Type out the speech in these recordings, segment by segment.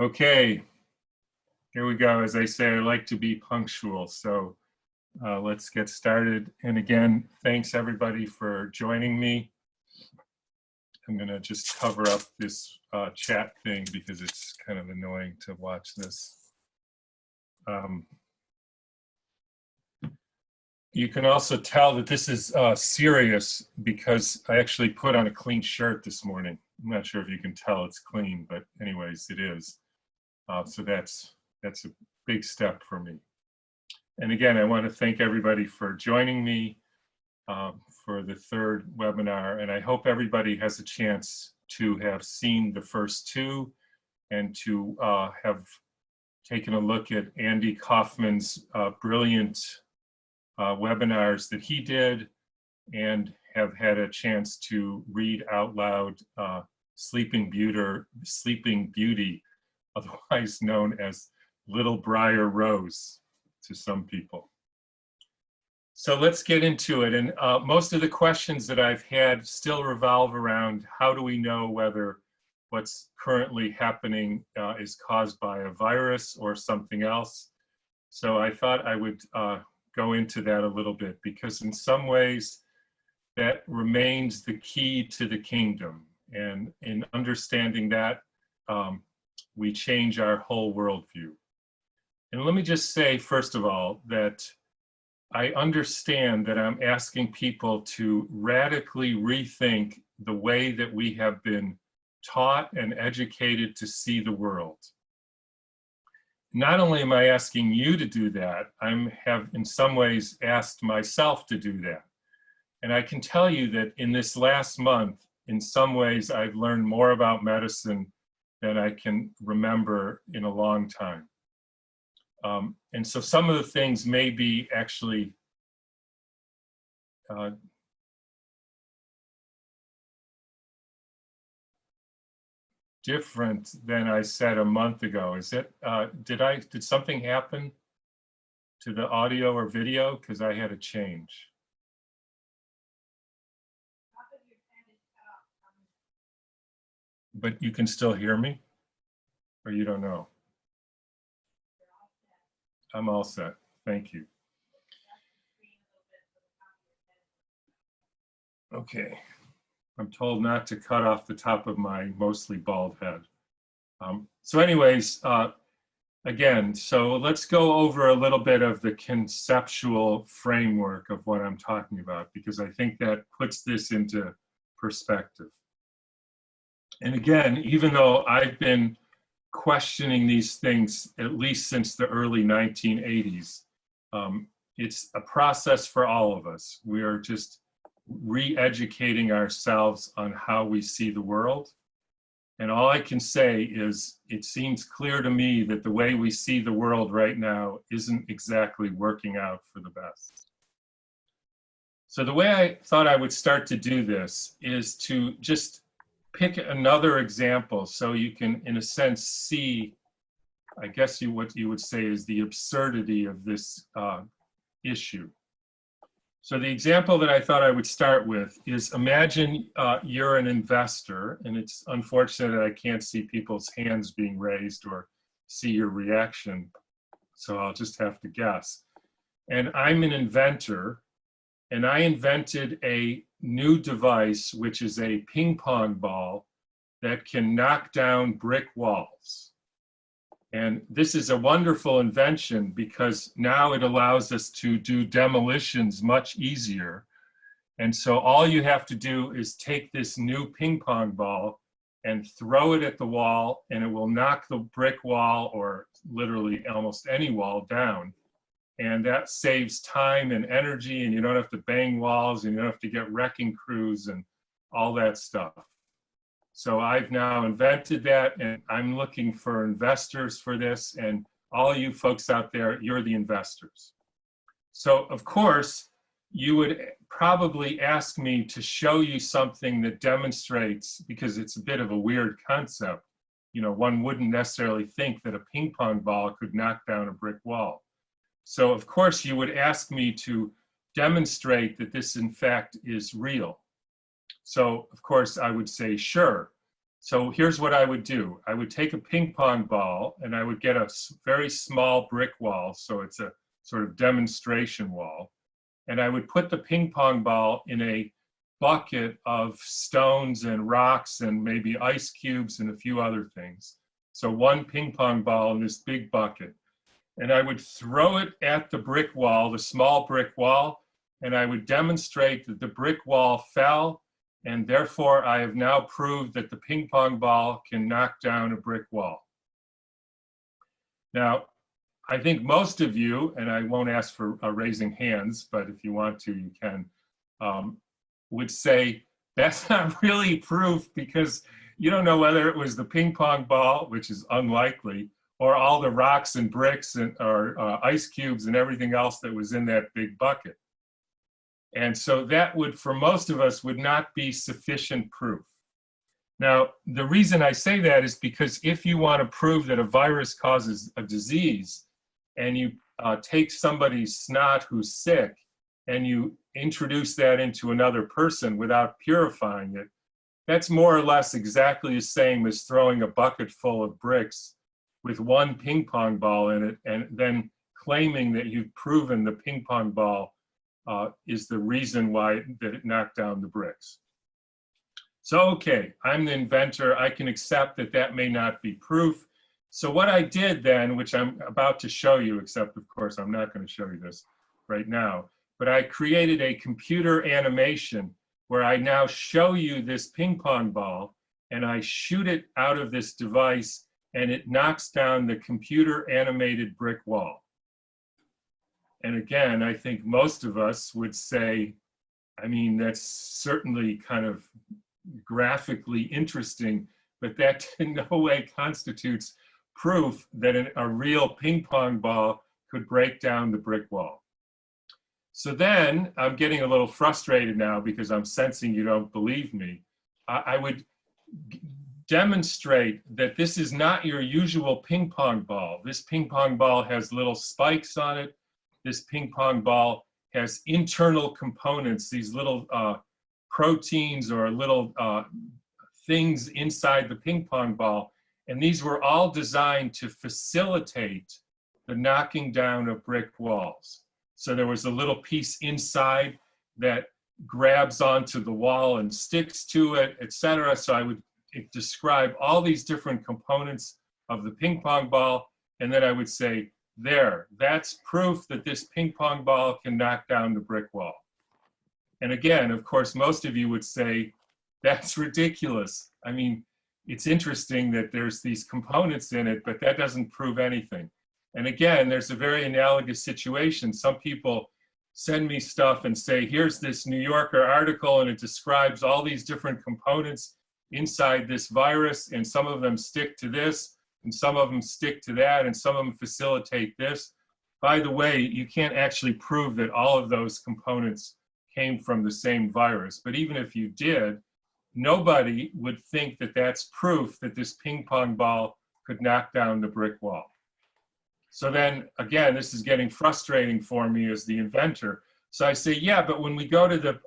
Okay, here we go. As I say, I like to be punctual, so let's get started. And again, thanks everybody for joining me. I'm going to just cover up this chat thing because it's kind of annoying to watch this. You can also tell that this is serious because I actually put on a clean shirt this morning. I'm not sure if you can tell it's clean, but anyways, it is. So that's a big step for me. And again, I want to thank everybody for joining me for the third webinar. And I hope everybody has a chance to have seen the first two and to have taken a look at Andy Kaufman's brilliant webinars that he did and have had a chance to read out loud Sleeping Beauty, otherwise known as Little Briar Rose to some people. So let's get into it. And most of the questions that I've had still revolve around how do we know whether what's currently happening is caused by a virus or something else. So I thought I would go into that a little bit because in some ways that remains the key to the kingdom. And in understanding that, we change our whole worldview. And let me just say, first of all, that I understand that I'm asking people to radically rethink the way that we have been taught and educated to see the world. Not only am I asking you to do that, I have in some ways asked myself to do that. And I can tell you that in this last month, in some ways, I've learned more about medicine than I can remember in a long time. And so some of the things may be actually different than I said a month ago. Is it, did something happen to the audio or video? Because I had a change. But you can still hear me? Or you don't know? I'm all set. Thank you. Okay. I'm told not to cut off the top of my mostly bald head. So anyways, again, so let's go over a little bit of the conceptual framework of what I'm talking about, because I think that puts this into perspective. And again, even though I've been questioning these things at least since the early 1980s, it's a process for all of us. We are just re-educating ourselves on how we see the world. And all I can say is it seems clear to me that the way we see the world right now isn't exactly working out for the best. So the way I thought I would start to do this is to just pick another example so you can, in a sense, see, I guess what you would say is the absurdity of this issue. So the example that I thought I would start with is imagine you're an investor, and it's unfortunate that I can't see people's hands being raised or see your reaction, so I'll just have to guess. And I'm an inventor, and I invented a new device, which is a ping pong ball that can knock down brick walls. And this is a wonderful invention because now it allows us to do demolitions much easier. And so all you have to do is take this new ping pong ball and throw it at the wall, and it will knock the brick wall, or literally almost any wall, down. And that saves time and energy, and you don't have to bang walls, and you don't have to get wrecking crews and all that stuff. So I've now invented that, and I'm looking for investors for this, and all you folks out there, you're the investors. So of course, you would probably ask me to show you something that demonstrates, because it's a bit of a weird concept, you know, one wouldn't necessarily think that a ping pong ball could knock down a brick wall. So of course you would ask me to demonstrate that this in fact is real. So of course I would say, sure. So here's what I would do. I would take a ping pong ball and I would get a very small brick wall. So it's a sort of demonstration wall. And I would put the ping pong ball in a bucket of stones and rocks and maybe ice cubes and a few other things. So one ping pong ball in this big bucket. And I would throw it at the brick wall, the small brick wall, and I would demonstrate that the brick wall fell, and therefore I have now proved that the ping pong ball can knock down a brick wall. Now, I think most of you, and I won't ask for raising hands, but if you want to, you can, would say, that's not really proof because you don't know whether it was the ping pong ball, which is unlikely, or all the rocks and bricks and or ice cubes and everything else that was in that big bucket. And so that would, for most of us, would not be sufficient proof. Now, the reason I say that is because if you want to prove that a virus causes a disease and you take somebody's snot who's sick and you introduce that into another person without purifying it, that's more or less exactly the same as throwing a bucket full of bricks with one ping pong ball in it and then claiming that you've proven the ping pong ball is the reason why that it knocked down the bricks. So, okay, I'm the inventor. I can accept that that may not be proof. So what I did then, which I'm about to show you, except of course I'm not going to show you this right now, but I created a computer animation where I now show you this ping pong ball and I shoot it out of this device and it knocks down the computer animated brick wall. And again, I think most of us would say, I mean, that's certainly kind of graphically interesting, but that in no way constitutes proof that a real ping pong ball could break down the brick wall. So then I'm getting a little frustrated now because I'm sensing you don't believe me. I would demonstrate that this is not your usual ping pong ball. This ping pong ball has little spikes on it. This ping pong ball has internal components, these little proteins or little things inside the ping pong ball. And these were all designed to facilitate the knocking down of brick walls. So there was a little piece inside that grabs onto the wall and sticks to it, etc. So I would describe all these different components of the ping pong ball, and then I would say, there, that's proof that this ping pong ball can knock down the brick wall. And again, of course, most of you would say, that's ridiculous. I mean, it's interesting that there's these components in it, but that doesn't prove anything. And again, there's a very analogous situation. Some people send me stuff and say, here's this New Yorker article, and it describes all these different components inside this virus, and some of them stick to this, and some of them stick to that, and some of them facilitate this. By the way, you can't actually prove that all of those components came from the same virus. But even if you did, nobody would think that that's proof that this ping pong ball could knock down the brick wall. So then, again, this is getting frustrating for me as the inventor. So I say, yeah, but when we go to the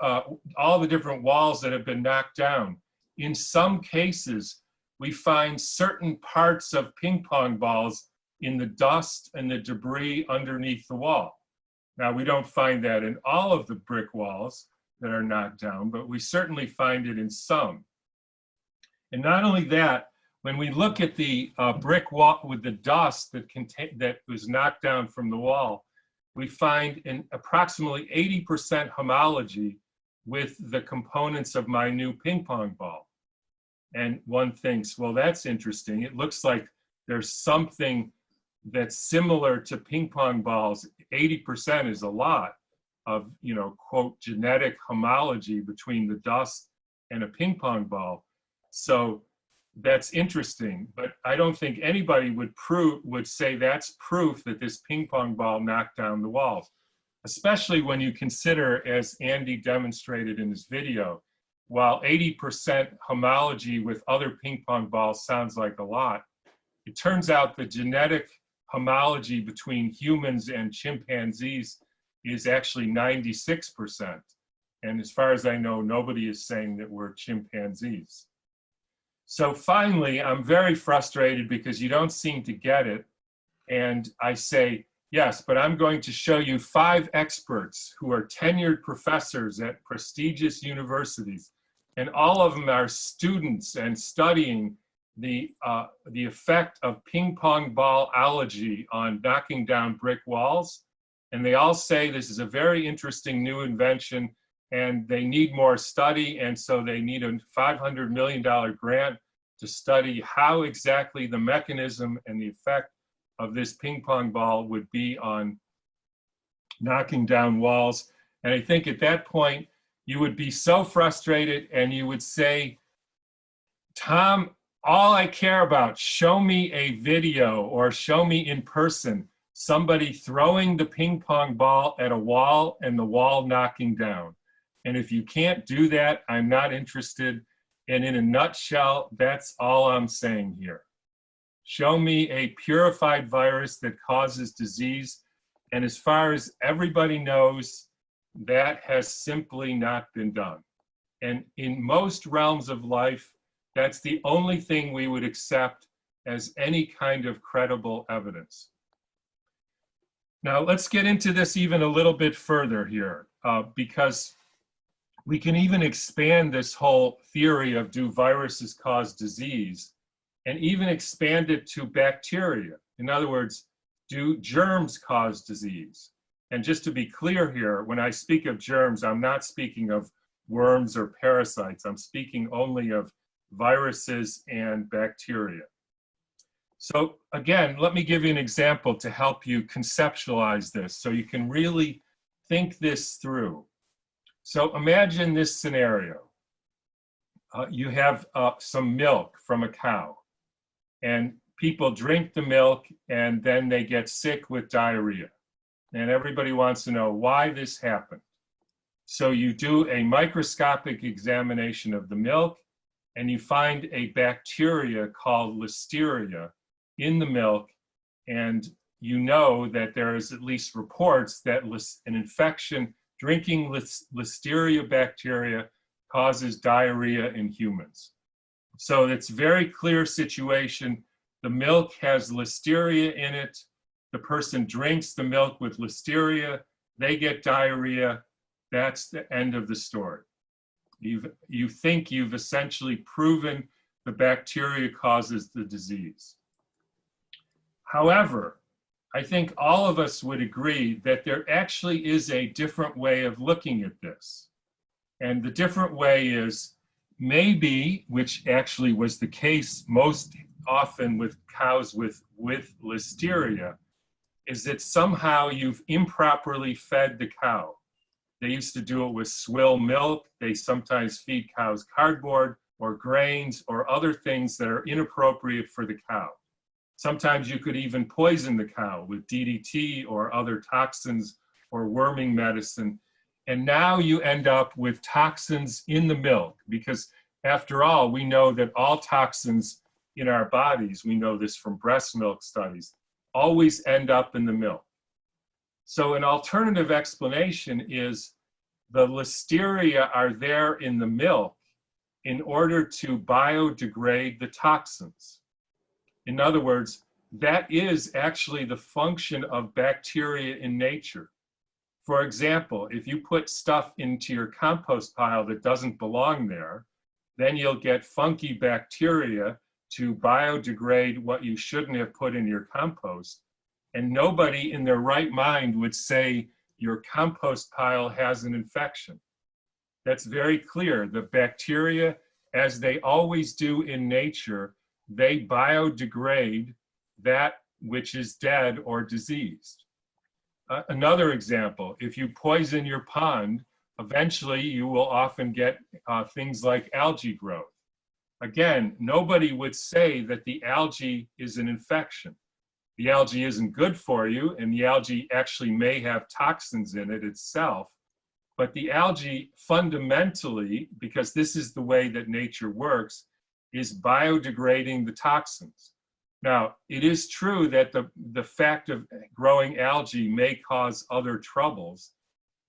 all the different walls that have been knocked down, in some cases, we find certain parts of ping pong balls in the dust and the debris underneath the wall. Now, we don't find that in all of the brick walls that are knocked down, but we certainly find it in some. And not only that, when we look at the brick wall with the dust that was knocked down from the wall, we find in approximately 80% homology with the components of my new ping pong ball. And one thinks, well, that's interesting. It looks like there's something that's similar to ping pong balls. 80% is a lot of, you know, quote, genetic homology between the dust and a ping pong ball. So that's interesting, but I don't think anybody would say that's proof that this ping pong ball knocked down the walls, especially when you consider, as Andy demonstrated in his video, while 80% homology with other ping pong balls sounds like a lot, it turns out the genetic homology between humans and chimpanzees is actually 96%. And as far as I know, nobody is saying that we're chimpanzees. So finally, I'm very frustrated because you don't seem to get it. And I say, yes, but I'm going to show you 5 experts who are tenured professors at prestigious universities. And all of them are students and studying the effect of ping pong ball allergy on knocking down brick walls. And they all say this is a very interesting new invention and they need more study. And so they need a $500 million grant to study how exactly the mechanism and the effect of this ping pong ball would be on knocking down walls. And I think at that point, you would be so frustrated and you would say, Tom, all I care about, show me a video or show me in person somebody throwing the ping pong ball at a wall and the wall knocking down. And if you can't do that, I'm not interested. And in a nutshell, that's all I'm saying here. Show me a purified virus that causes disease. And as far as everybody knows, that has simply not been done. And in most realms of life, that's the only thing we would accept as any kind of credible evidence. Now, let's get into this even a little bit further here, because we can even expand this whole theory of do viruses cause disease and even expand it to bacteria. In other words, do germs cause disease? And just to be clear here, when I speak of germs, I'm not speaking of worms or parasites. I'm speaking only of viruses and bacteria. So again, let me give you an example to help you conceptualize this so you can really think this through. So imagine this scenario. You have some milk from a cow, and people drink the milk and then they get sick with diarrhea. And everybody wants to know why this happened. So you do a microscopic examination of the milk and you find a bacteria called Listeria in the milk, and you know that there is at least reports that an infection, drinking Listeria bacteria causes diarrhea in humans. So it's a very clear situation. The milk has Listeria in it. The person drinks the milk with Listeria. They get diarrhea. That's the end of the story. You think you've essentially proven the bacteria causes the disease. However, I think all of us would agree that there actually is a different way of looking at this. And the different way is maybe, which actually was the case most often with cows with Listeria, is that somehow you've improperly fed the cow. They used to do it with swill milk. They sometimes feed cows cardboard or grains or other things that are inappropriate for the cow. Sometimes you could even poison the cow with DDT or other toxins or worming medicine. And now you end up with toxins in the milk because after all, we know that all toxins in our bodies, we know this from breast milk studies, always end up in the milk. So an alternative explanation is the Listeria are there in the milk in order to biodegrade the toxins. In other words, that is actually the function of bacteria in nature. For example, if you put stuff into your compost pile that doesn't belong there, then you'll get funky bacteria to biodegrade what you shouldn't have put in your compost. And nobody in their right mind would say your compost pile has an infection. That's very clear. The bacteria, as they always do in nature, they biodegrade that which is dead or diseased. Another example, if you poison your pond, eventually you will often get things like algae growth. Again, nobody would say that the algae is an infection. The algae isn't good for you, and the algae actually may have toxins in it itself, but the algae fundamentally, because this is the way that nature works, is biodegrading the toxins. Now, it is true that the fact of growing algae may cause other troubles,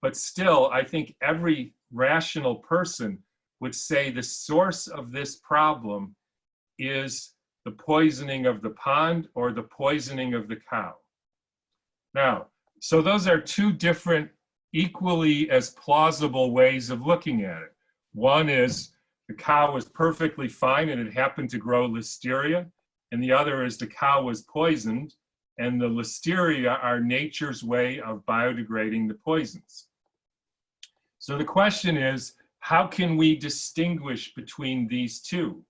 but still, I think every rational person would say the source of this problem is the poisoning of the pond or the poisoning of the cow. Now, so those are two different, equally as plausible ways of looking at it. One is the cow was perfectly fine and it happened to grow listeria, and the other is the cow was poisoned and the listeria are nature's way of biodegrading the poisons. So the question is, how can we distinguish between these two?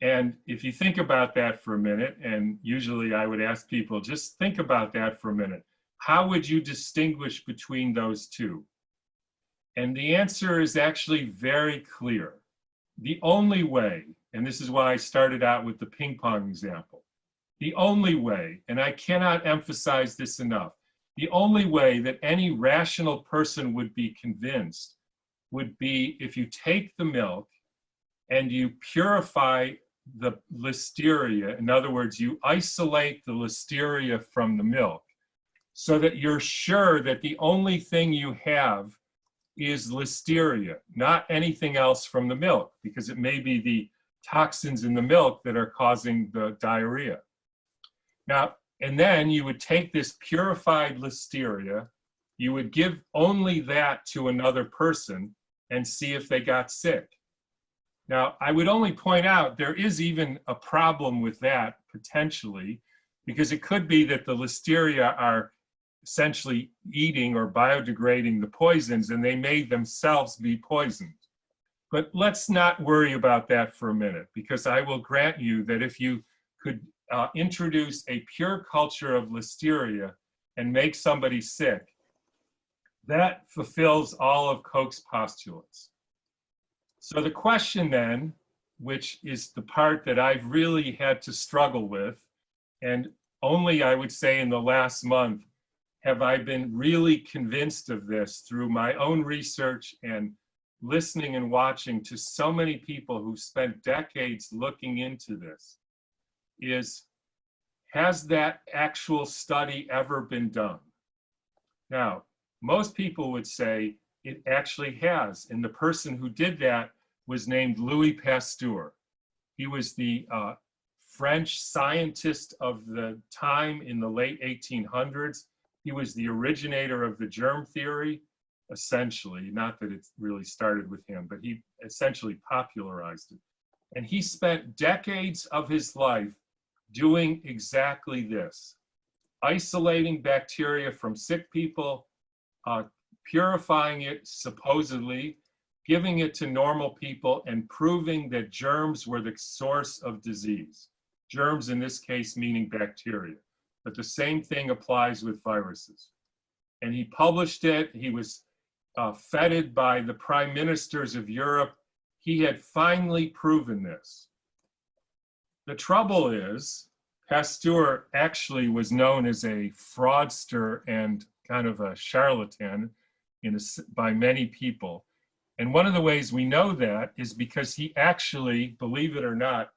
And if you think about that for a minute, and usually I would ask people, just think about that for a minute. How would you distinguish between those two? And the answer is actually very clear. The only way, and this is why I started out with the ping pong example, the only way, and I cannot emphasize this enough, the only way that any rational person would be convinced would be if you take the milk and you purify the listeria. In other words, you isolate the listeria from the milk so that you're sure that the only thing you have is listeria, not anything else from the milk, because it may be the toxins in the milk that are causing the diarrhea. Now, and then you would take this purified listeria, you would give only that to another person and see if they got sick. Now, I would only point out there is even a problem with that potentially, because it could be that the listeria are essentially eating or biodegrading the poisons and they may themselves be poisoned. But let's not worry about that for a minute, because I will grant you that if you could introduce a pure culture of listeria and make somebody sick, that fulfills all of Koch's postulates. So the question then, which is the part that I've really had to struggle with, and only I would say in the last month have I been really convinced of this through my own research and listening and watching to so many people who spent decades looking into this, is, has that actual study ever been done? Now, most people would say it actually has, and the person who did that was named Louis Pasteur. He was the French scientist of the time in the late 1800s. He was the originator of the germ theory, essentially, not that it really started with him, but he essentially popularized it. And he spent decades of his life doing exactly this, isolating bacteria from sick people, purifying it supposedly, giving it to normal people, and proving that germs were the source of disease. Germs in this case meaning bacteria, but the same thing applies with viruses. And he published it. He was feted by the prime ministers of Europe. He had finally proven this. The trouble is, Pasteur actually was known as a fraudster and kind of a charlatan by many people. And one of the ways we know that is because he actually, believe it or not,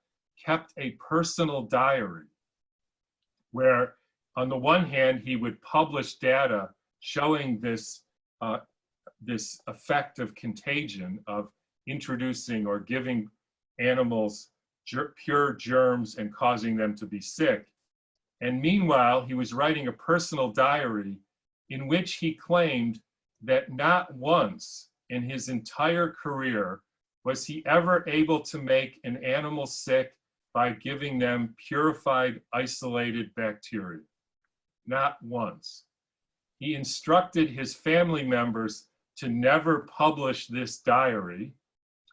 kept a personal diary where on the one hand, he would publish data showing this, this effect of contagion of introducing or giving animals pure germs and causing them to be sick. And meanwhile, he was writing a personal diary in which he claimed that not once in his entire career was he ever able to make an animal sick by giving them purified, isolated bacteria. Not once. He instructed his family members to never publish this diary,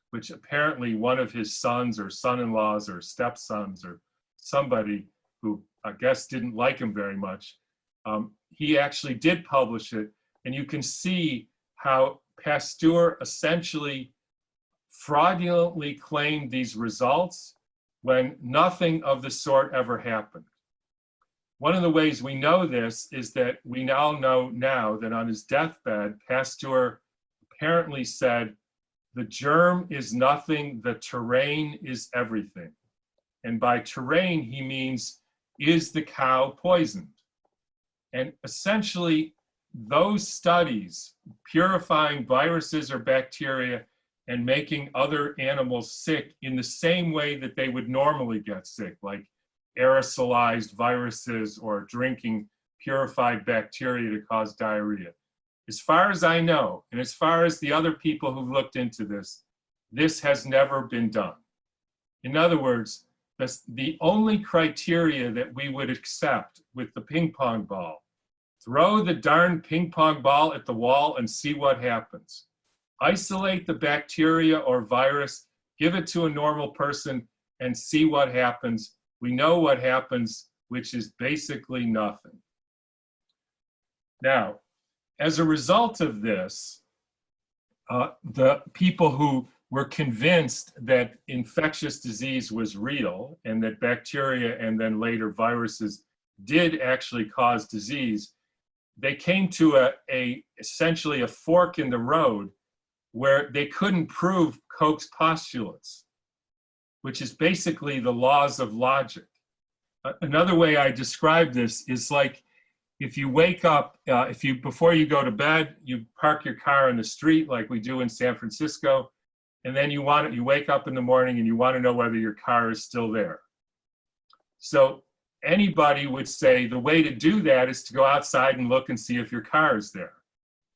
which apparently one of his sons or son-in-laws or stepsons or somebody who I guess didn't like him very much, he actually did publish it. And you can see how Pasteur essentially fraudulently claimed these results when nothing of the sort ever happened. One of the ways we know this is that we now know that on his deathbed, Pasteur apparently said, "The germ is nothing, the terrain is everything." And by terrain, he means, is the cow poisoned? And essentially, those studies, purifying viruses or bacteria, and making other animals sick in the same way that they would normally get sick, like aerosolized viruses or drinking purified bacteria to cause diarrhea. As far as I know, and as far as the other people who've looked into this, this has never been done. In other words, the only criteria that we would accept with the ping pong ball, throw the darn ping pong ball at the wall and see what happens. Isolate the bacteria or virus, give it to a normal person and see what happens. We know what happens, which is basically nothing. Now, as a result of this, the people who were convinced that infectious disease was real and that bacteria and then later viruses did actually cause disease, they came to essentially a fork in the road where they couldn't prove Koch's postulates, which is basically the laws of logic. Another way I describe this is like if you wake up, before you go to bed, you park your car in the street like we do in San Francisco, and then you wake up in the morning and you want to know whether your car is still there. So anybody would say the way to do that is to go outside and look and see if your car is there.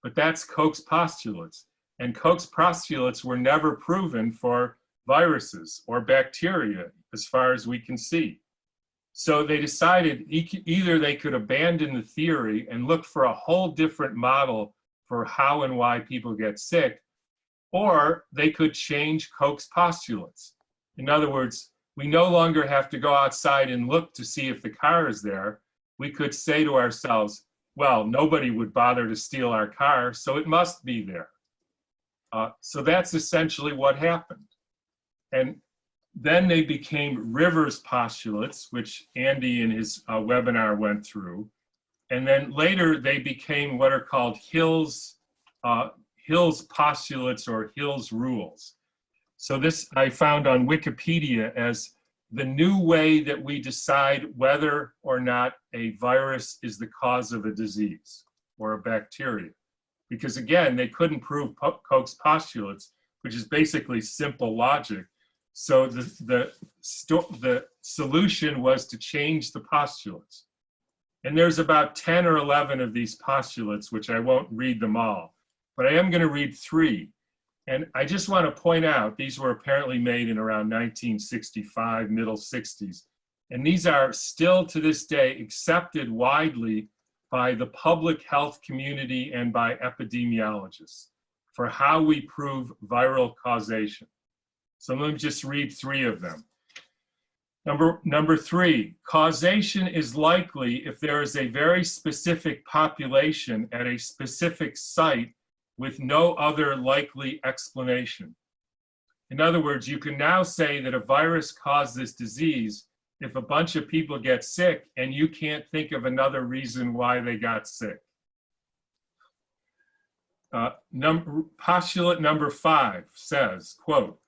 But that's Koch's postulates. And Koch's postulates were never proven for viruses or bacteria, as far as we can see. So they decided either they could abandon the theory and look for a whole different model for how and why people get sick, or they could change Koch's postulates. In other words, we no longer have to go outside and look to see if the car is there. We could say to ourselves, well, nobody would bother to steal our car, so it must be there. So that's essentially what happened. And then they became Rivers postulates, which Andy in his webinar went through. And then later they became what are called Hill's postulates or Hill's rules. So this I found on Wikipedia as the new way that we decide whether or not a virus is the cause of a disease or a bacteria. Because again, they couldn't prove Koch's postulates, which is basically simple logic. So the solution was to change the postulates. And there's about 10 or 11 of these postulates, which I won't read them all, but I am going to read 3. And I just want to point out, these were apparently made in around 1965, middle 60s. And these are still to this day accepted widely by the public health community and by epidemiologists for how we prove viral causation. So let me just read 3 of them. Number 3, causation is likely if there is a very specific population at a specific site with no other likely explanation. In other words, you can now say that a virus caused this disease if a bunch of people get sick and you can't think of another reason why they got sick. Postulate number 5 says, quote,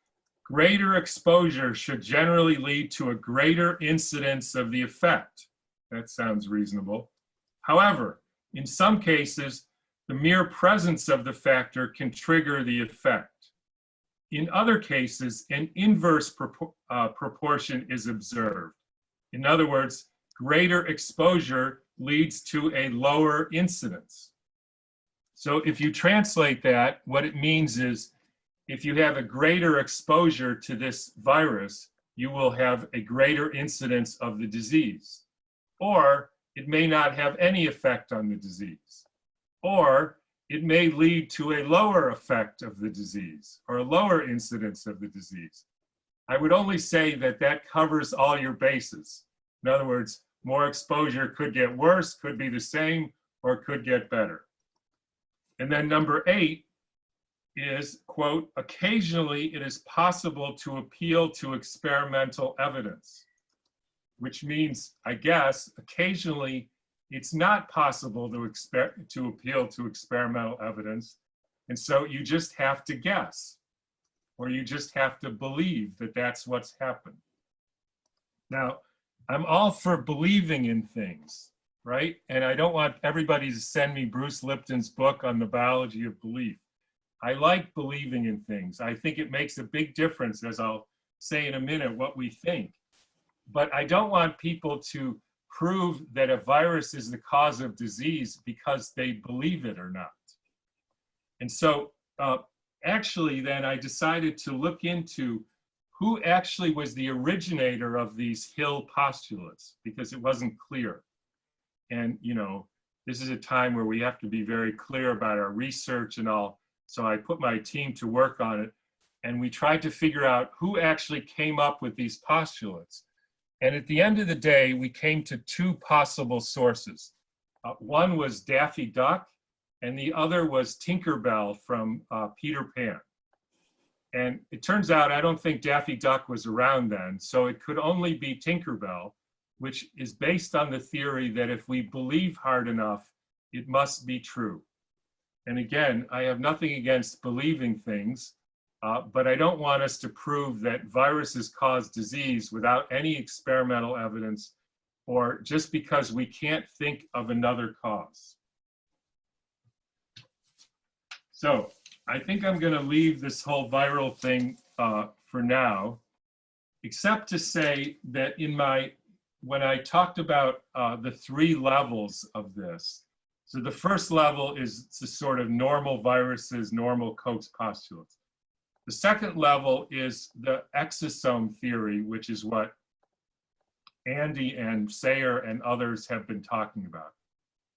greater exposure should generally lead to a greater incidence of the effect. That sounds reasonable. However, in some cases, the mere presence of the factor can trigger the effect. In other cases, an inverse proportion is observed. In other words, greater exposure leads to a lower incidence. So if you translate that, what it means is if you have a greater exposure to this virus, you will have a greater incidence of the disease. Or it may not have any effect on the disease. Or it may lead to a lower effect of the disease or a lower incidence of the disease. I would only say that that covers all your bases. In other words, more exposure could get worse, could be the same, or could get better. And then number 8 is, quote, occasionally it is possible to appeal to experimental evidence, which means, I guess, occasionally it's not possible to appeal to experimental evidence. And so you just have to guess, or you just have to believe that that's what's happened. Now, I'm all for believing in things, right? And I don't want everybody to send me Bruce Lipton's book on the biology of belief. I like believing in things. I think it makes a big difference, as I'll say in a minute, what we think. But I don't want people to prove that a virus is the cause of disease because they believe it or not. And so actually then I decided to look into who actually was the originator of these Hill postulates, because it wasn't clear. And, you know, this is a time where we have to be very clear about our research and all. So I put my team to work on it, and we tried to figure out who actually came up with these postulates. And at the end of the day, we came to two possible sources. One was Daffy Duck, and the other was Tinkerbell from Peter Pan. And it turns out I don't think Daffy Duck was around then, so it could only be Tinkerbell, which is based on the theory that if we believe hard enough, it must be true. And again, I have nothing against believing things, but I don't want us to prove that viruses cause disease without any experimental evidence, or just because we can't think of another cause. So I think I'm going to leave this whole viral thing for now, except to say that when I talked about the three levels of this, so the first level is the sort of normal viruses, normal Koch's postulates. The second level is the exosome theory, which is what Andy and Sayer and others have been talking about.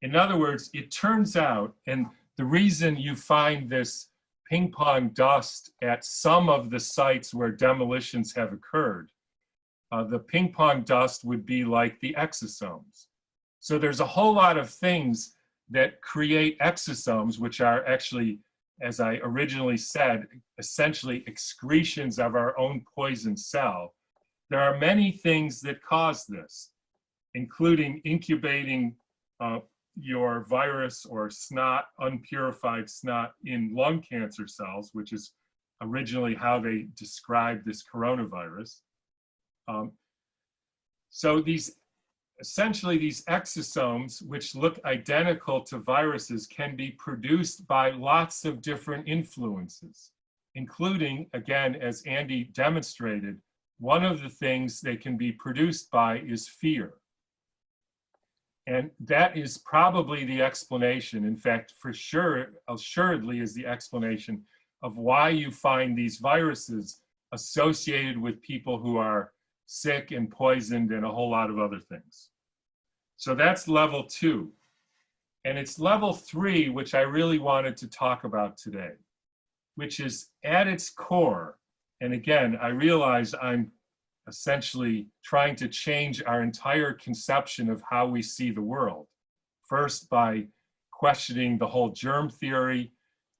In other words, it turns out, and the reason you find this ping pong dust at some of the sites where demolitions have occurred, the ping pong dust would be like the exosomes. So there's a whole lot of things that create exosomes, which are actually, as I originally said, essentially excretions of our own poison cell. There are many things that cause this, including incubating your virus or snot, unpurified snot, in lung cancer cells, which is originally how they described this coronavirus. So essentially these exosomes, which look identical to viruses, can be produced by lots of different influences, including, again, as Andy demonstrated, one of the things they can be produced by is fear. And that is probably the explanation, in fact, for sure, assuredly is the explanation of why you find these viruses associated with people who are sick and poisoned and a whole lot of other things. So that's level 2. And it's level 3, which I really wanted to talk about today, which is at its core. And again, I realize I'm essentially trying to change our entire conception of how we see the world. First, by questioning the whole germ theory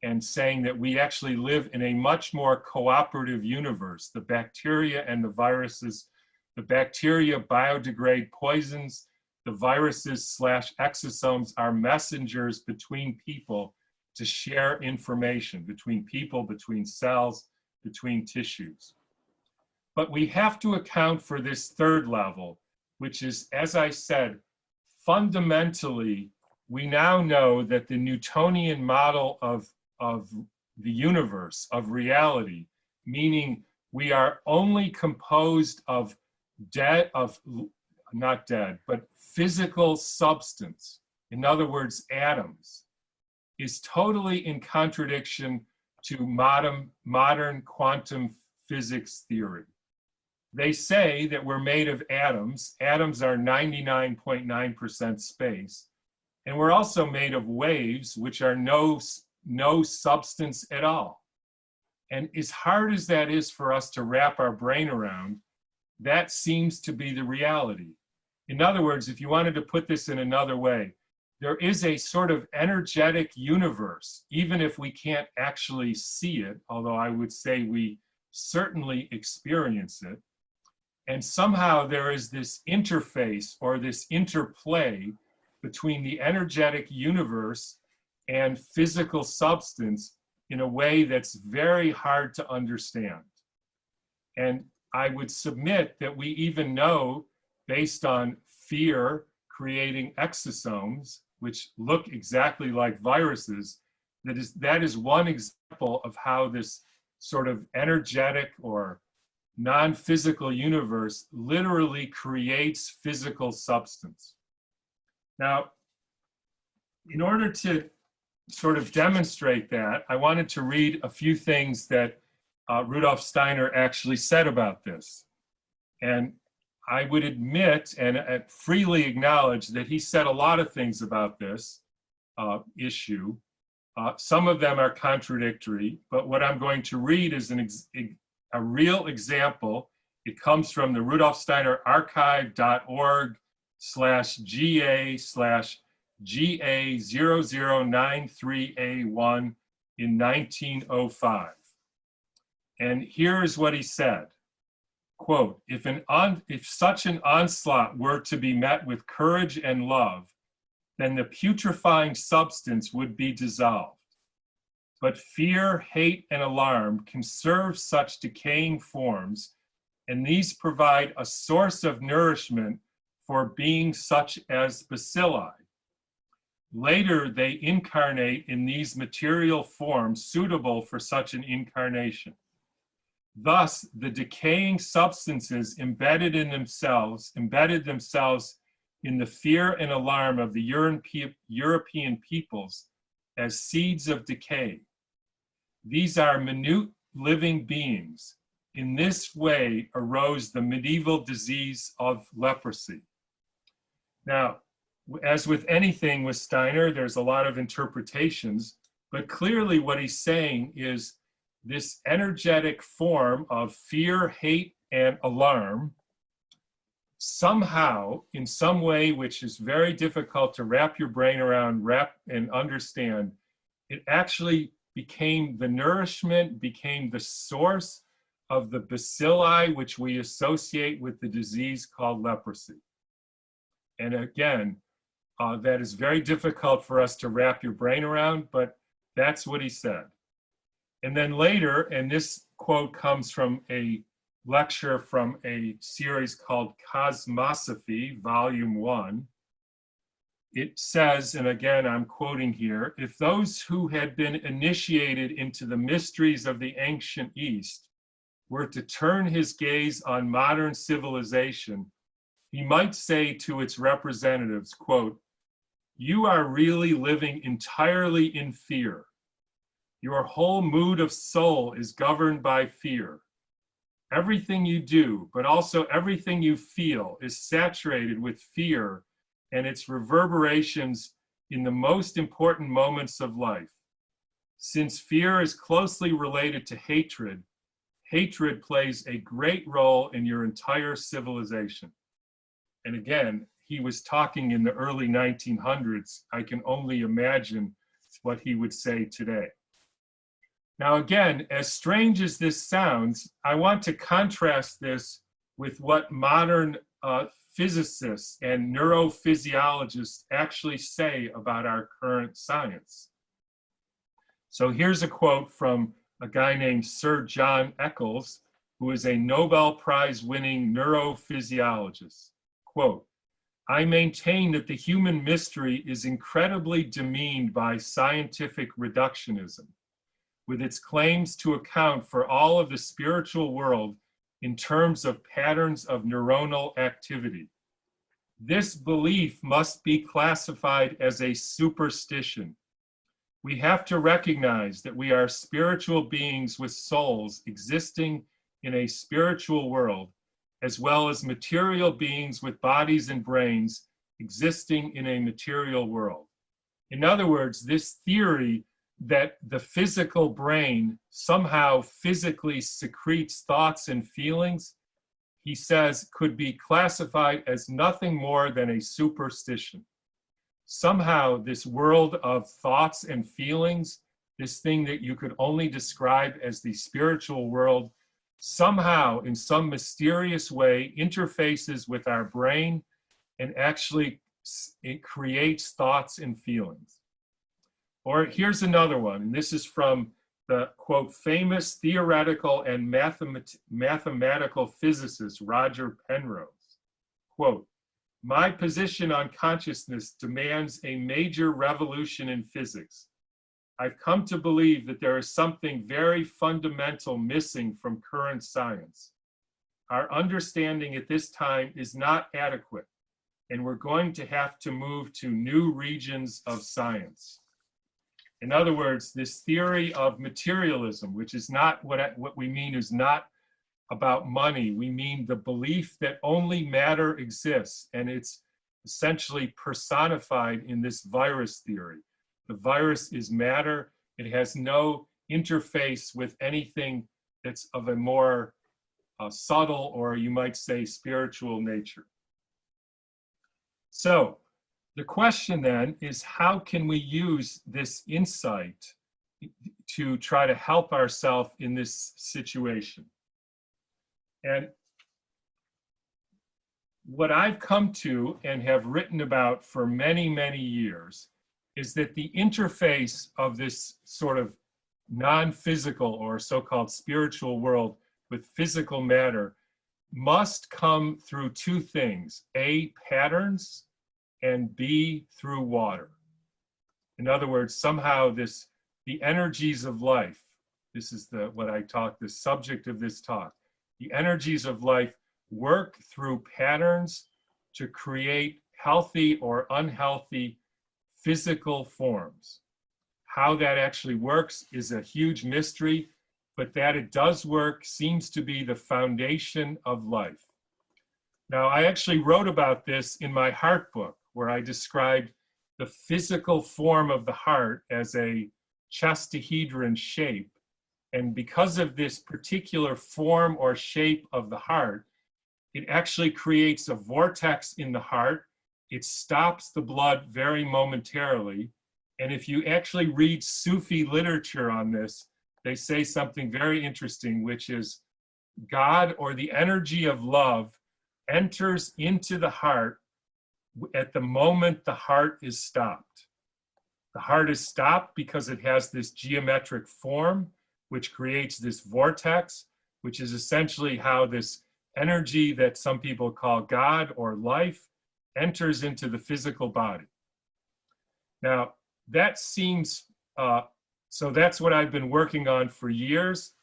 and saying that we actually live in a much more cooperative universe. The bacteria and the viruses, the bacteria biodegrade poisons, the viruses / exosomes are messengers between people to share information, between people, between cells, between tissues. But we have to account for this third level, which is, as I said, fundamentally, we now know that the Newtonian model of the universe, of reality, meaning we are only composed of not dead, but physical substance, in other words, atoms, is totally in contradiction to modern quantum physics theory. They say that we're made of atoms. Atoms are 99.9% space. And we're also made of waves, which are no substance at all. And as hard as that is for us to wrap our brain around, that seems to be the reality. In other words, if you wanted to put this in another way, there is a sort of energetic universe, even if we can't actually see it, although I would say we certainly experience it. And somehow there is this interface or this interplay between the energetic universe and physical substance in a way that's very hard to understand. And I would submit that we even know, based on fear creating exosomes, which look exactly like viruses, That is one example of how this sort of energetic or non-physical universe literally creates physical substance. Now, in order to sort of demonstrate that, I wanted to read a few things that Rudolf Steiner actually said about this. And I would admit and freely acknowledge that he said a lot of things about this issue. Some of them are contradictory, but what I'm going to read is a real example. It comes from the Rudolf Steiner archive.org/GA0093A1 in 1905. And here's what he said. Quote, if such an onslaught were to be met with courage and love, then the putrefying substance would be dissolved. But fear, hate, and alarm conserve such decaying forms, and these provide a source of nourishment for beings such as bacilli. Later, they incarnate in these material forms suitable for such an incarnation. Thus, the decaying substances embedded themselves in the fear and alarm of the European peoples as seeds of decay. These are minute living beings. In this way arose the medieval disease of leprosy. Now, as with anything with Steiner, there's a lot of interpretations, but clearly what he's saying is this energetic form of fear, hate, and alarm somehow, in some way, which is very difficult to wrap your brain around, and understand, it actually became the nourishment, became the source of the bacilli which we associate with the disease called leprosy. And again, that is very difficult for us to wrap your brain around, but that's what he said. And then later, and this quote comes from a lecture from a series called Cosmosophy, Volume 1. It says, and again, I'm quoting here, if those who had been initiated into the mysteries of the ancient East were to turn his gaze on modern civilization, he might say to its representatives, quote, you are really living entirely in fear. Your whole mood of soul is governed by fear. Everything you do, but also everything you feel, is saturated with fear and its reverberations in the most important moments of life. Since fear is closely related to hatred, hatred plays a great role in your entire civilization. And again, he was talking in the early 1900s. I can only imagine what he would say today. Now again, as strange as this sounds, I want to contrast this with what modern physicists and neurophysiologists actually say about our current science. So here's a quote from a guy named Sir John Eccles, who is a Nobel Prize winning neurophysiologist. Quote, I maintain that the human mystery is incredibly demeaned by scientific reductionism, with its claims to account for all of the spiritual world in terms of patterns of neuronal activity. This belief must be classified as a superstition. We have to recognize that we are spiritual beings with souls existing in a spiritual world, as well as material beings with bodies and brains existing in a material world. In other words, this theory that the physical brain somehow physically secretes thoughts and feelings, he says, could be classified as nothing more than a superstition. Somehow this world of thoughts and feelings, this thing that you could only describe as the spiritual world, somehow in some mysterious way interfaces with our brain and actually it creates thoughts and feelings. Or here's another one, and this is from the, quote, famous theoretical and mathematical physicist Roger Penrose. Quote, my position on consciousness demands a major revolution in physics. I've come to believe that there is something very fundamental missing from current science. Our understanding at this time is not adequate, and we're going to have to move to new regions of science. In other words, this theory of materialism, which is not what we mean is not about money. We mean the belief that only matter exists, and it's essentially personified in this virus theory. The virus is matter. It has no interface with anything that's of a more subtle, or you might say spiritual nature. So the question then is, how can we use this insight to try to help ourselves in this situation? And what I've come to and have written about for many, many years is that the interface of this sort of non-physical or so-called spiritual world with physical matter must come through two things: A, patterns, and B, through water. In other words, somehow the energies of life, this is the subject of this talk, the energies of life work through patterns to create healthy or unhealthy physical forms. How that actually works is a huge mystery, but that it does work seems to be the foundation of life. Now, I actually wrote about this in my heart book, where I described the physical form of the heart as a chestahedron shape. And because of this particular form or shape of the heart, it actually creates a vortex in the heart. It stops the blood very momentarily. And if you actually read Sufi literature on this, they say something very interesting, which is God, or the energy of love, enters into the heart at the moment the heart is stopped. The heart is stopped because it has this geometric form, which creates this vortex, which is essentially how this energy that some people call God or life enters into the physical body. Now, that seems, so that's what I've been working on for years.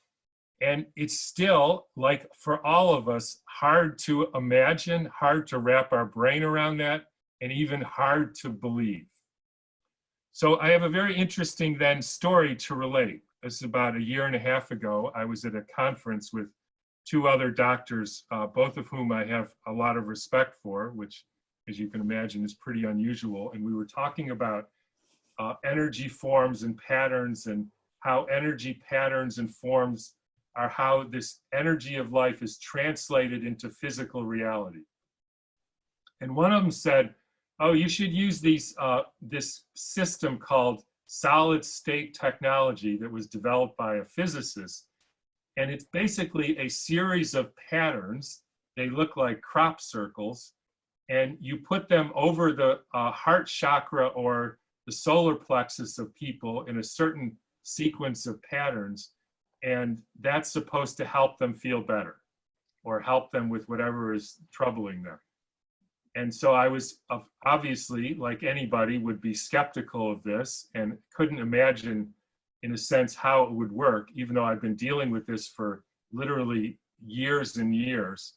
And it's still, like for all of us, hard to imagine, hard to wrap our brain around that, and even hard to believe. So I have a very interesting then story to relate. This is about a year and a half ago. I was at a conference with two other doctors, both of whom I have a lot of respect for, which, as you can imagine, is pretty unusual. And we were talking about energy forms and patterns, and how energy patterns and forms are how this energy of life is translated into physical reality. And one of them said, oh, you should use this system called solid state technology that was developed by a physicist. And it's basically a series of patterns. They look like crop circles, and you put them over the heart chakra or the solar plexus of people in a certain sequence of patterns. And that's supposed to help them feel better or help them with whatever is troubling them. And so I was obviously, like anybody, would be skeptical of this and couldn't imagine, in a sense, how it would work, even though I've been dealing with this for literally years and years.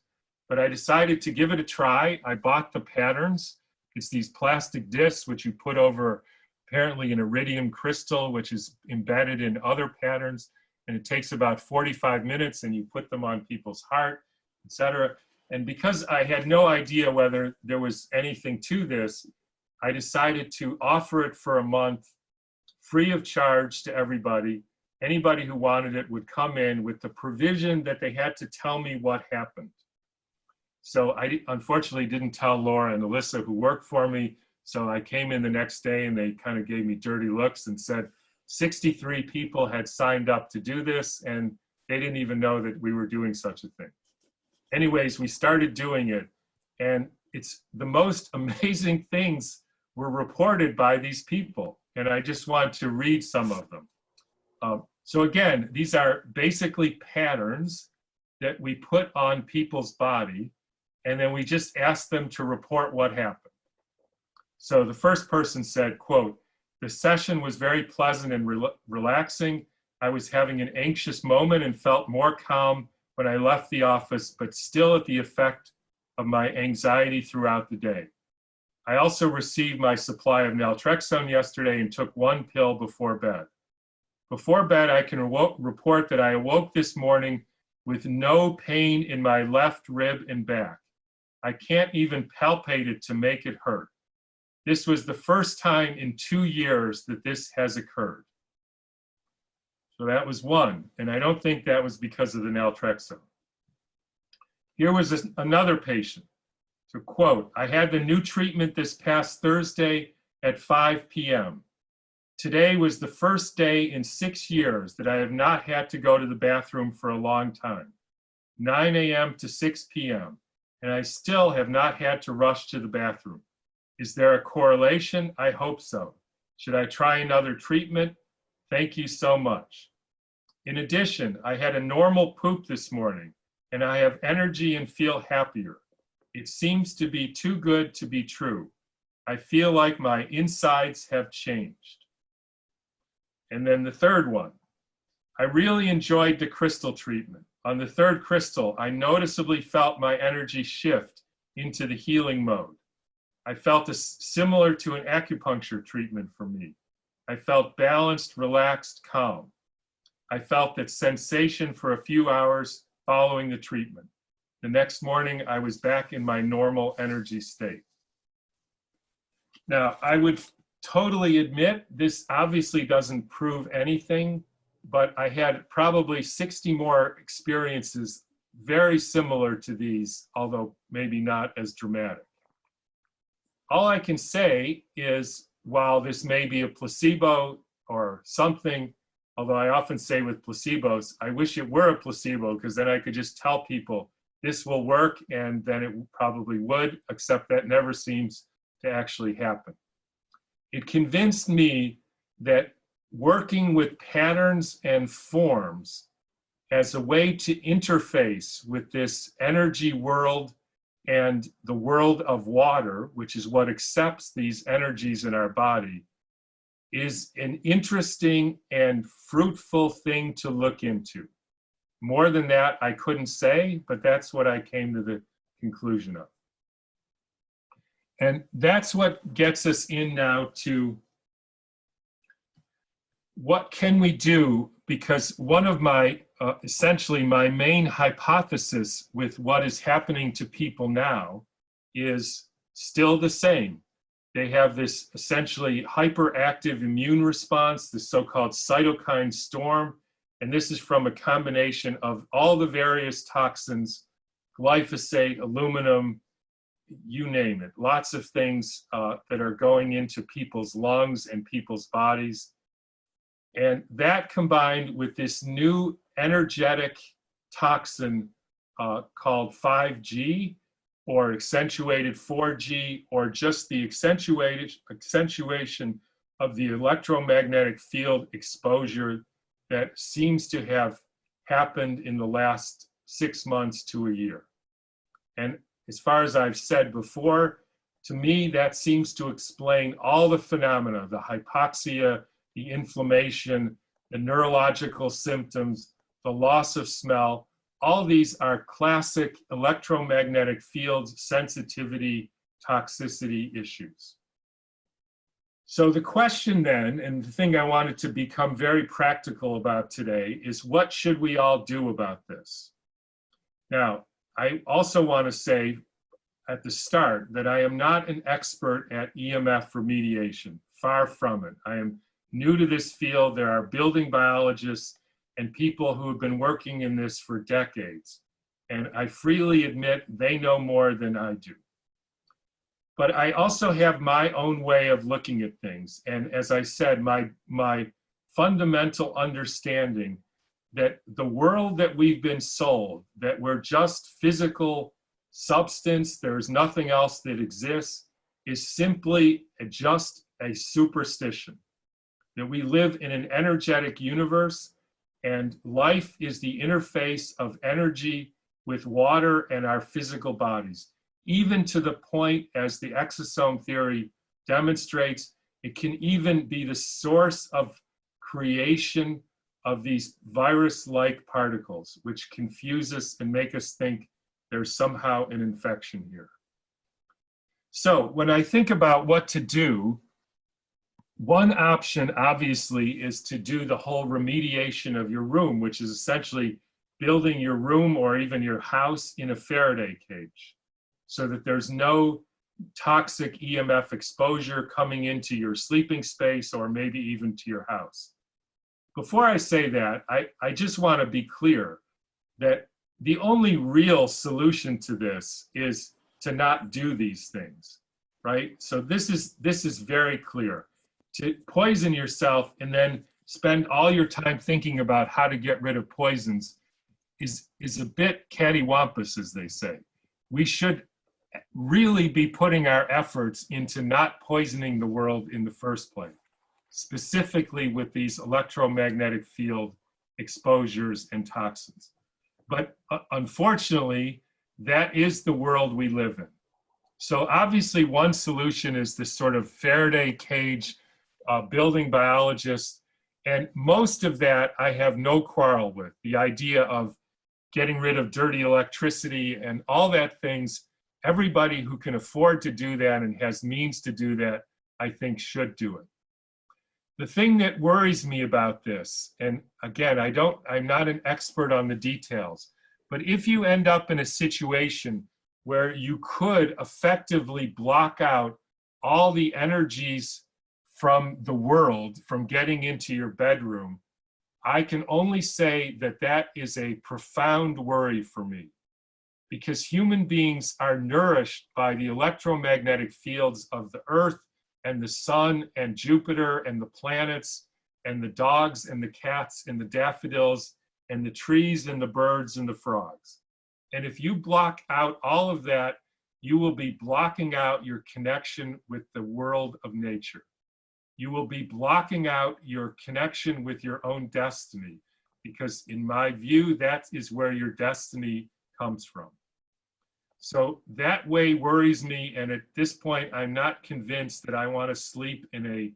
But I decided to give it a try. I bought the patterns. It's these plastic discs which you put over apparently an iridium crystal, which is embedded in other patterns. And it takes about 45 minutes, and you put them on people's heart, etc. And because I had no idea whether there was anything to this, I decided to offer it for a month, free of charge to everybody. Anybody who wanted it would come in with the provision that they had to tell me what happened. So I unfortunately didn't tell Laura and Alyssa, who worked for me. So I came in the next day, and they kind of gave me dirty looks and said 63 people had signed up to do this, and they didn't even know that we were doing such a thing. Anyways, we started doing it, and it's the most amazing things were reported by these people, and I just want to read some of them. So again, these are basically patterns that we put on people's body, and then we just ask them to report what happened. So the first person said, quote, The session was very pleasant and relaxing. I was having an anxious moment and felt more calm when I left the office, but still at the effect of my anxiety throughout the day. I also received my supply of naltrexone yesterday and took one pill before bed. Before bed, I can report that I awoke this morning with no pain in my left rib and back. I can't even palpate it to make it hurt. This was the first time in 2 years that this has occurred. So that was one, and I don't think that was because of the naltrexone. Here was another patient. To quote, I had the new treatment this past Thursday at 5 p.m. Today was the first day in 6 years that I have not had to go to the bathroom for a long time, 9 a.m. to 6 p.m., and I still have not had to rush to the bathroom. Is there a correlation? I hope so. Should I try another treatment? Thank you so much. In addition, I had a normal poop this morning, and I have energy and feel happier. It seems to be too good to be true. I feel like my insides have changed. And then the third one. I really enjoyed the crystal treatment. On the third crystal, I noticeably felt my energy shift into the healing mode. I felt similar to an acupuncture treatment for me. I felt balanced, relaxed, calm. I felt that sensation for a few hours following the treatment. The next morning, I was back in my normal energy state. Now, I would totally admit this obviously doesn't prove anything, but I had probably 60 more experiences very similar to these, although maybe not as dramatic. All I can say is, while this may be a placebo or something, although I often say with placebos, I wish it were a placebo, because then I could just tell people this will work, and then it probably would, except that never seems to actually happen. It convinced me that working with patterns and forms as a way to interface with this energy world and the world of water, which is what accepts these energies in our body, is an interesting and fruitful thing to look into. More than that, I couldn't say, but that's what I came to the conclusion of. And that's what gets us in now to what can we do, because one of my, essentially my main hypothesis with what is happening to people now is still the same. They have this essentially hyperactive immune response, the so-called cytokine storm, and this is from a combination of all the various toxins, glyphosate, aluminum, you name it, lots of things that are going into people's lungs and people's bodies. And that combined with this new energetic toxin called 5G, or accentuated 4G, or just the accentuation of the electromagnetic field exposure that seems to have happened in the last 6 months to a year. And as far as I've said before, to me, that seems to explain all the phenomena, the hypoxia, the inflammation, the neurological symptoms, the loss of smell. All these are classic electromagnetic field sensitivity, toxicity issues. So the question then, and the thing I wanted to become very practical about today, is what should we all do about this? Now, I also want to say at the start that I am not an expert at EMF remediation, far from it. I am new to this field. There are building biologists and people who have been working in this for decades. And I freely admit they know more than I do. But I also have my own way of looking at things. And as I said, my fundamental understanding that the world that we've been sold, that we're just physical substance, there's nothing else that exists, is simply just a superstition. That we live in an energetic universe, and life is the interface of energy with water and our physical bodies, even to the point, as the exosome theory demonstrates, It can even be the source of creation of these virus-like particles, which confuse us and make us think there's somehow an infection here. So when I think about what to do, one option obviously is to do the whole remediation of your room, which is essentially building your room or even your house in a Faraday cage so that there's no toxic EMF exposure coming into your sleeping space or maybe even to your house. Before I say that, I just want to be clear that the only real solution to this is to not do these things, right? So this is very clear. To poison yourself and then spend all your time thinking about how to get rid of poisons is a bit cattywampus, as they say. We should really be putting our efforts into not poisoning the world in the first place, specifically with these electromagnetic field exposures and toxins. But unfortunately, that is the world we live in. So obviously one solution is this sort of Faraday cage building biologist, and most of that I have no quarrel with. The idea of getting rid of dirty electricity and all that things, everybody who can afford to do that and has means to do that, I think should do it. The thing that worries me about this, and again, I'm not an expert on the details, but if you end up in a situation where you could effectively block out all the energies from the world from getting into your bedroom, I can only say that that is a profound worry for me, because human beings are nourished by the electromagnetic fields of the earth and the sun and Jupiter and the planets and the dogs and the cats and the daffodils and the trees and the birds and the frogs. And if you block out all of that, you will be blocking out your connection with the world of nature. You will be blocking out your connection with your own destiny, because in my view, that is where your destiny comes from. So that way worries me, and at this point, I'm not convinced that I want to sleep in a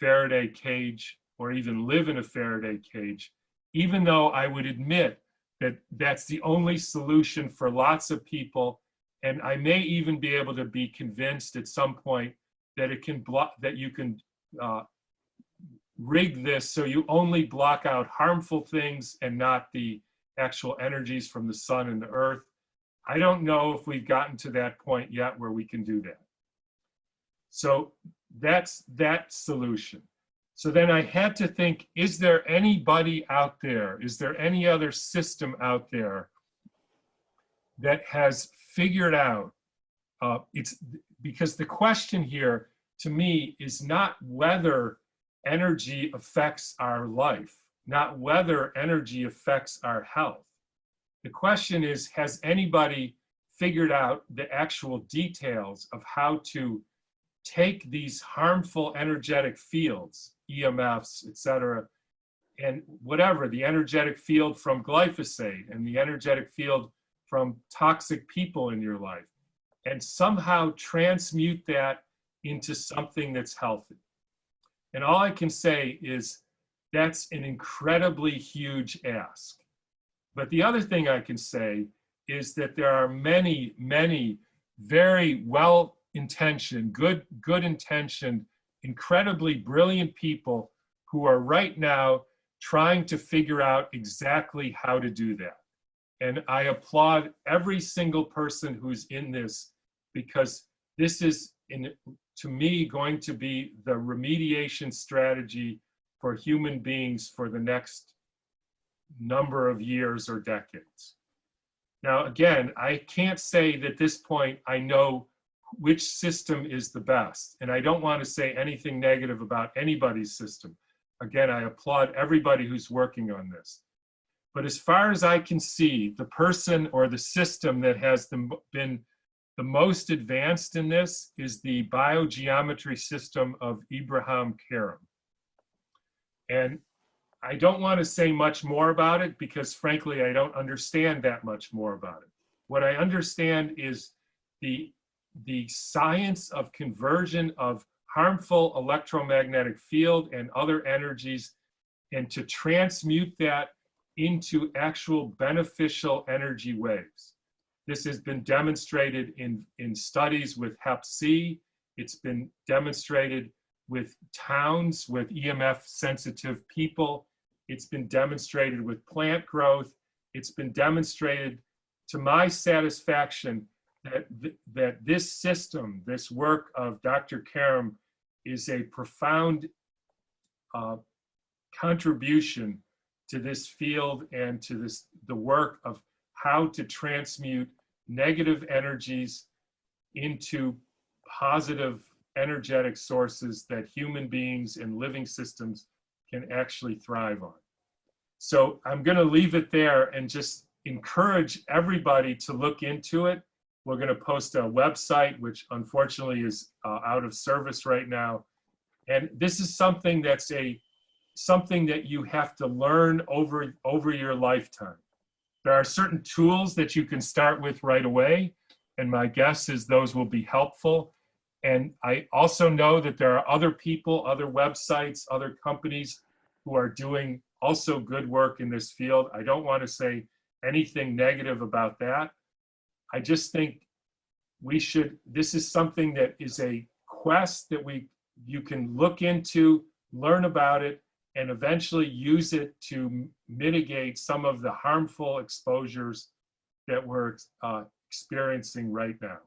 Faraday cage or even live in a Faraday cage, even though I would admit that that's the only solution for lots of people, and I may even be able to be convinced at some point that it can block, that you can rig this so you only block out harmful things and not the actual energies from the sun and the earth. I don't know if we've gotten to that point yet where we can do that. So that's that solution. So then I had to think, is there anybody out there, is there any other system out there that has figured out, it's because the question here to me is not whether energy affects our life, not whether energy affects our health. The question is, has anybody figured out the actual details of how to take these harmful energetic fields, EMFs, et cetera, and whatever, the energetic field from glyphosate and the energetic field from toxic people in your life, and somehow transmute that into something that's healthy? And all I can say is that's an incredibly huge ask. But the other thing I can say is that there are many, many very well-intentioned, good-intentioned, incredibly brilliant people who are right now trying to figure out exactly how to do that. And I applaud every single person who's in this, because this is, to me, going to be the remediation strategy for human beings for the next number of years or decades. Now, again, I can't say that at this point I know which system is the best, and I don't want to say anything negative about anybody's system. Again, I applaud everybody who's working on this. But as far as I can see, the person or the system that has been the most advanced in this is the biogeometry system of Abraham Karam. And I don't want to say much more about it because, frankly, I don't understand that much more about it. What I understand is the science of conversion of harmful electromagnetic field and other energies, and to transmute that into actual beneficial energy waves. This has been demonstrated in studies with Hep C. It's been demonstrated with towns with EMF sensitive people. It's been demonstrated with plant growth. It's been demonstrated to my satisfaction that this system, this work of Dr. Karam, is a profound contribution to this field and to the work of how to transmute negative energies into positive energetic sources that human beings and living systems can actually thrive on. So I'm going to leave it there and just encourage everybody to look into it. We're going to post a website, which unfortunately is out of service right now. And this is something that's something that you have to learn over your lifetime. There are certain tools that you can start with right away, and my guess is those will be helpful. And I also know that there are other people, other websites, other companies who are doing also good work in this field. I don't want to say anything negative about that. I just think this is something that is a quest that you can look into, learn about it, and eventually use it to mitigate some of the harmful exposures that we're experiencing right now.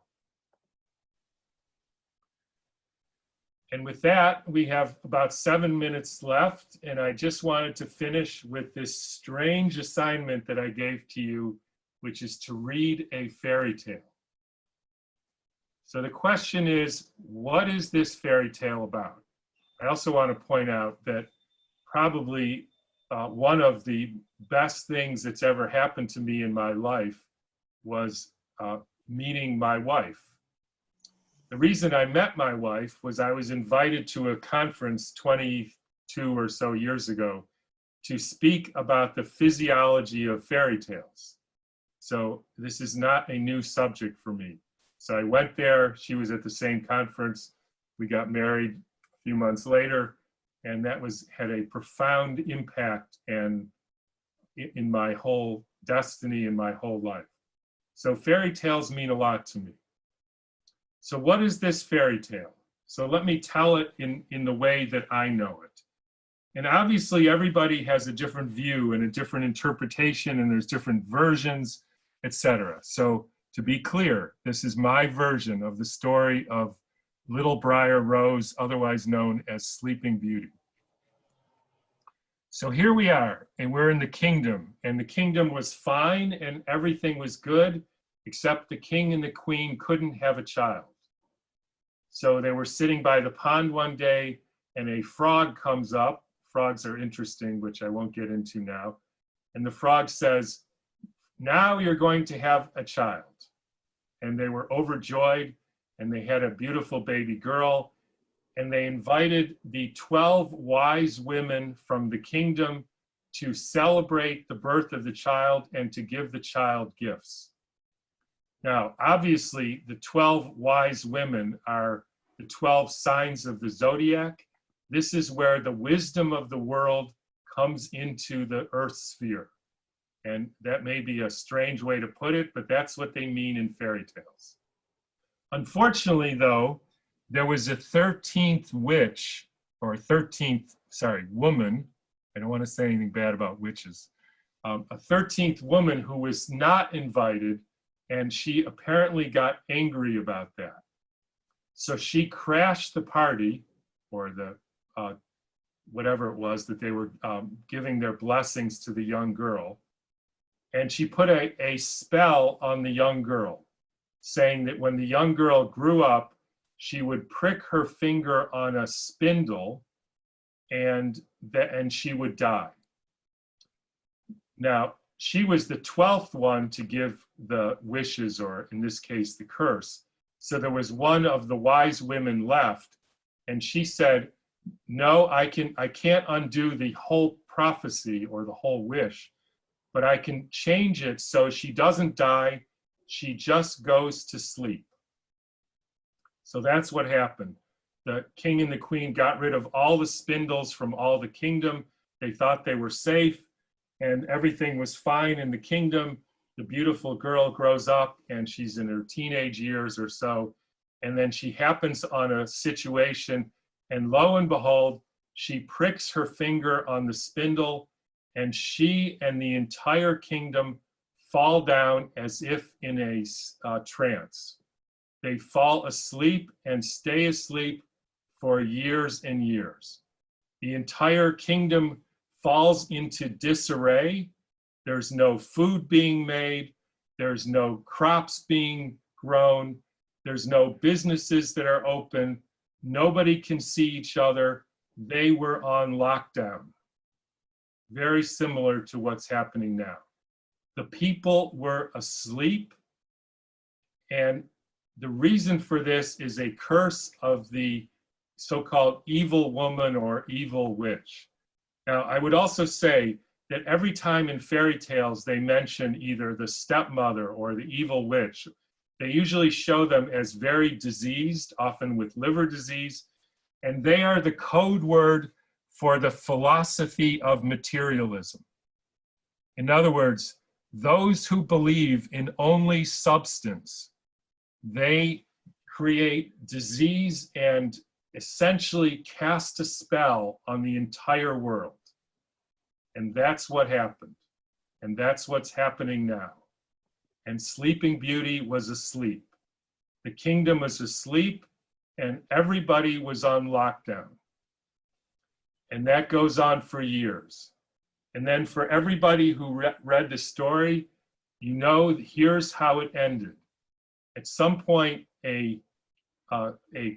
And with that, we have about 7 minutes left, and I just wanted to finish with this strange assignment that I gave to you, which is to read a fairy tale. So the question is, what is this fairy tale about? I also want to point out that probably one of the best things that's ever happened to me in my life was meeting my wife. The reason I met my wife was I was invited to a conference 22 or so years ago to speak about the physiology of fairy tales. So this is not a new subject for me. So I went there, she was at the same conference, we got married a few months later, and that had a profound impact in my whole destiny and my whole life. So fairy tales mean a lot to me. So what is this fairy tale? So let me tell it in the way that I know it. And obviously everybody has a different view and a different interpretation, and there's different versions, etc. So to be clear, this is my version of the story of Little Briar Rose, otherwise known as Sleeping Beauty. So here we are, and we're in the kingdom, and the kingdom was fine and everything was good, except the king and the queen couldn't have a child. So they were sitting by the pond one day, and a frog comes up. Frogs are interesting, which I won't get into now. And the frog says, "Now you're going to have a child." And they were overjoyed, and they had a beautiful baby girl. And they invited the 12 wise women from the kingdom to celebrate the birth of the child and to give the child gifts. Now, obviously, the 12 wise women are the 12 signs of the zodiac. This is where the wisdom of the world comes into the earth sphere. And that may be a strange way to put it, but that's what they mean in fairy tales. Unfortunately, though, there was a 13th witch, or 13th, woman. I don't want to say anything bad about witches. A 13th woman who was not invited, and she apparently got angry about that. So she crashed the party, or the whatever it was that they were giving their blessings to the young girl. And she put a spell on the young girl, saying that when the young girl grew up, she would prick her finger on a spindle and she would die. Now, she was the 12th one to give the wishes, or in this case, the curse. So there was one of the wise women left, and she said, "No, I can't undo the whole prophecy or the whole wish, but I can change it so she doesn't die, she just goes to sleep." So that's what happened. the king and the queen got rid of all the spindles from all the kingdom. They thought they were safe and everything was fine in the kingdom. The beautiful girl grows up and she's in her teenage years or so. And then she happens on a situation, and lo and behold, she pricks her finger on the spindle, and she and the entire kingdom fall down as if in a trance. They fall asleep and stay asleep for years and years. The entire kingdom falls into disarray. There's no food being made. There's no crops being grown. There's no businesses that are open. Nobody can see each other. They were on lockdown. Very similar to what's happening now. The people were asleep, and the reason for this is a curse of the so-called evil woman or evil witch. Now, I would also say that every time in fairy tales they mention either the stepmother or the evil witch, they usually show them as very diseased, often with liver disease, and they are the code word for the philosophy of materialism. In other words, those who believe in only substance, they create disease and essentially cast a spell on the entire world. And that's what happened. And that's what's happening now. And Sleeping Beauty was asleep. The kingdom was asleep and everybody was on lockdown. And that goes on for years. And then for everybody who read the story, you know, here's how it ended. At some point, a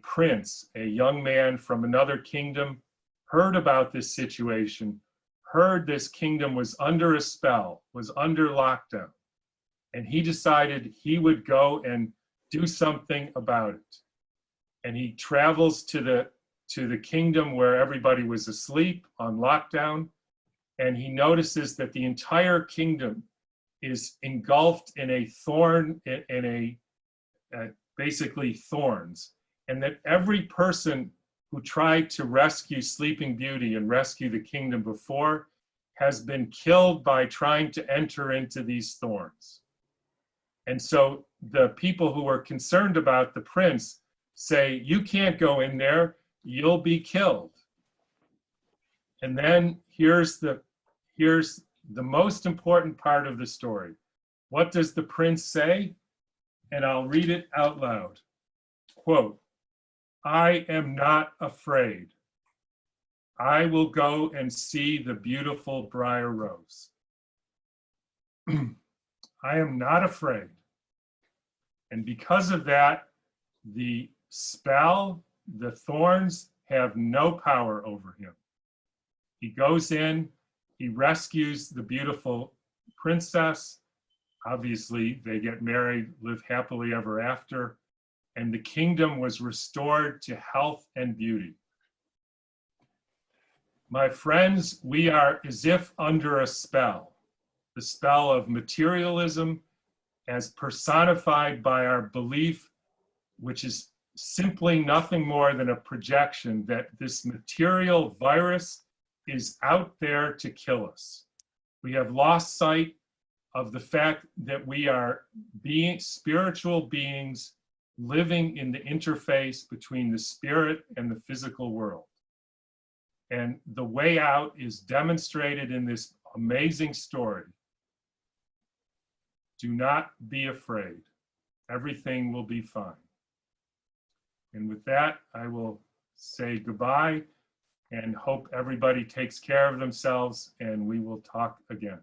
prince, a young man from another kingdom, heard about this situation, heard this kingdom was under a spell, was under lockdown, and he decided he would go and do something about it. And he travels to the kingdom where everybody was asleep on lockdown, and he notices that the entire kingdom is engulfed in a thorn, basically thorns, and that every person who tried to rescue Sleeping Beauty and rescue the kingdom before has been killed by trying to enter into these thorns. And so the people who were concerned about the prince say, you can't go in there, you'll be killed. And then here's the most important part of the story. What does the prince say? And I'll read it out loud. Quote, I am not afraid. I will go and see the beautiful briar rose. I am not afraid. And because of that, the spell, the thorns have no power over him. He goes in, he rescues the beautiful princess. Obviously, they get married, live happily ever after, and the kingdom was restored to health and beauty. My friends, we are as if under a spell, the spell of materialism as personified by our belief, which is simply nothing more than a projection that this material virus is out there to kill us. We have lost sight of the fact that we are spiritual beings living in the interface between the spirit and the physical world. And the way out is demonstrated in this amazing story. Do not be afraid. Everything will be fine. And with that, I will say goodbye and hope everybody takes care of themselves, and we will talk again.